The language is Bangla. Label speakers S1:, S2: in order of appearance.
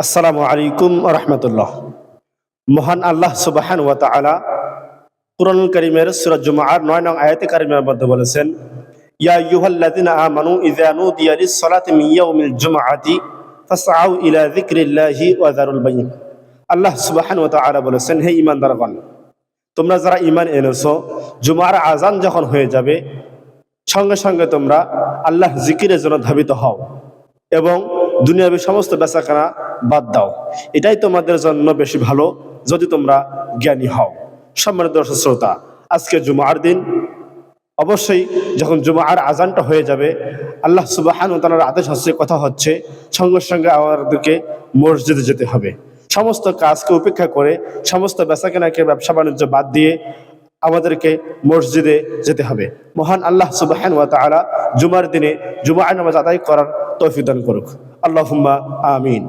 S1: আসসালামু আলাইকুম রহমতুল্লাহ। মহান আল্লাহ সুবহানাহু ওয়া তাআলা কুরআনুল কারীমের সূরা জুমআর ৯ নং আয়াতে কারিমার মধ্যে বলেছেন, ইয়া আইয়ুহাল্লাযিনা আমানু ইযা নুদিয়া লিস-সালাতি মিন ইয়াউমিল জুমআতি ফাসআউ ইলা যিকরিল্লাহি ওয়া যারুল বাইন। আল্লাহ সুবহানাহু ওয়া তাআলা বলেছেন, হে ঈমানদারগণ, তোমরা যারা ঈমান এনেছো, জুমার আযান যখন হয়ে যাবে সঙ্গে সঙ্গে তোমরা আল্লাহ জিকিরের জন্য ধাবিত হও এবং দুনিয়াবী সমস্ত বেচাকেনা বাদ দাও। এটাই তোমাদের জন্য বেশি ভালো যদি তোমরা জ্ঞানী হও। সম্মানিত দর্শক শ্রোতা, আজকে জুমার দিন, অবশ্যই যখন জুমার আজানটা হয়ে যাবে আল্লাহ সুবহানাহু ওয়া তাআলার আদেশ হচ্ছে, কথা হচ্ছে, সঙ্গে সঙ্গে আমাদেরকে মসজিদে যেতে হবে। সমস্ত কাজকে উপেক্ষা করে, সমস্ত বেচাকেনাকে, ব্যবসা বাণিজ্য বাদ দিয়ে আমাদেরকে মসজিদে যেতে হবে। মহান আল্লাহ সুবহানাহু ওয়া তাআলা জুমার দিনে জুমার নামাজ আদায় করার তৌফিক দান করুক। আল্লাহুম্মা আমিন।